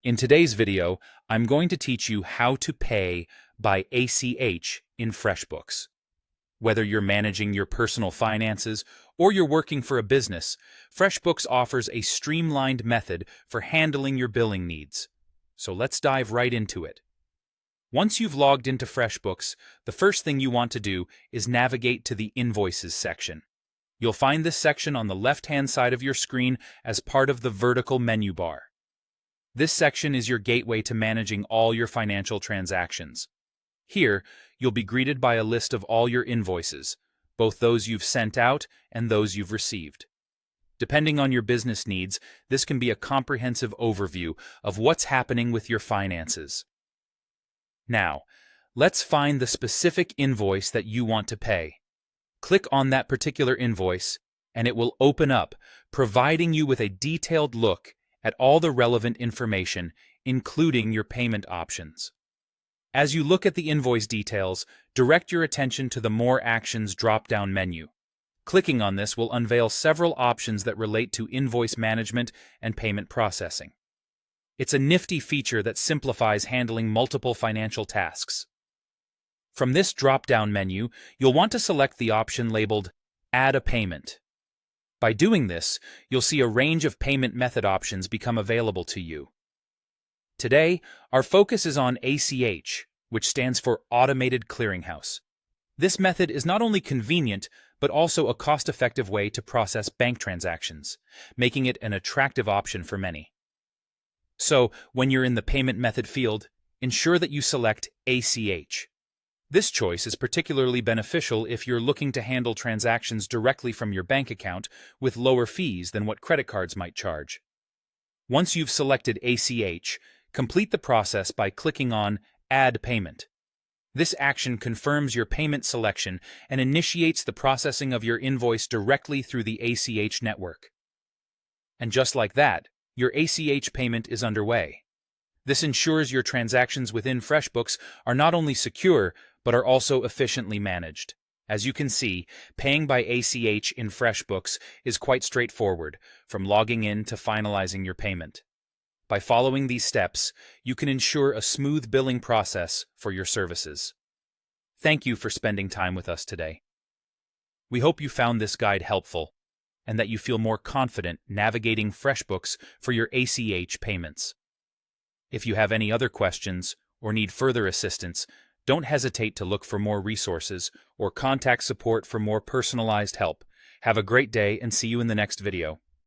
In today's video, I'm going to teach you how to pay by ACH in Freshbooks. Whether you're managing your personal finances or you're working for a business, Freshbooks offers a streamlined method for handling your billing needs. So let's dive right into it. Once you've logged into Freshbooks, the first thing you want to do is navigate to the Invoices section. You'll find this section on the left-hand side of your screen as part of the vertical menu bar. This section is your gateway to managing all your financial transactions. Here, you'll be greeted by a list of all your invoices, both those you've sent out and those you've received. Depending on your business needs, this can be a comprehensive overview of what's happening with your finances. Now, let's find the specific invoice that you want to pay. Click on that particular invoice, and it will open up, providing you with a detailed look at all the relevant information, including your payment options. As you look at the invoice details, direct your attention to the More Actions drop-down menu. Clicking on this will unveil several options that relate to invoice management and payment processing. It's a nifty feature that simplifies handling multiple financial tasks. From this drop-down menu, you'll want to select the option labeled Add a Payment. By doing this, you'll see a range of payment method options become available to you. Today, our focus is on ACH, which stands for Automated Clearinghouse. This method is not only convenient, but also a cost-effective way to process bank transactions, making it an attractive option for many. So, when you're in the payment method field, ensure that you select ACH. This choice is particularly beneficial if you're looking to handle transactions directly from your bank account with lower fees than what credit cards might charge. Once you've selected ACH, complete the process by clicking on Add Payment. This action confirms your payment selection and initiates the processing of your invoice directly through the ACH network. And just like that, your ACH payment is underway. This ensures your transactions within Freshbooks are not only secure, but are also efficiently managed. As you can see, paying by ACH in Freshbooks is quite straightforward, from logging in to finalizing your payment. By following these steps, you can ensure a smooth billing process for your services. Thank you for spending time with us today. We hope you found this guide helpful, and that you feel more confident navigating Freshbooks for your ACH payments. If you have any other questions or need further assistance, don't hesitate to look for more resources or contact support for more personalized help. Have a great day and see you in the next video.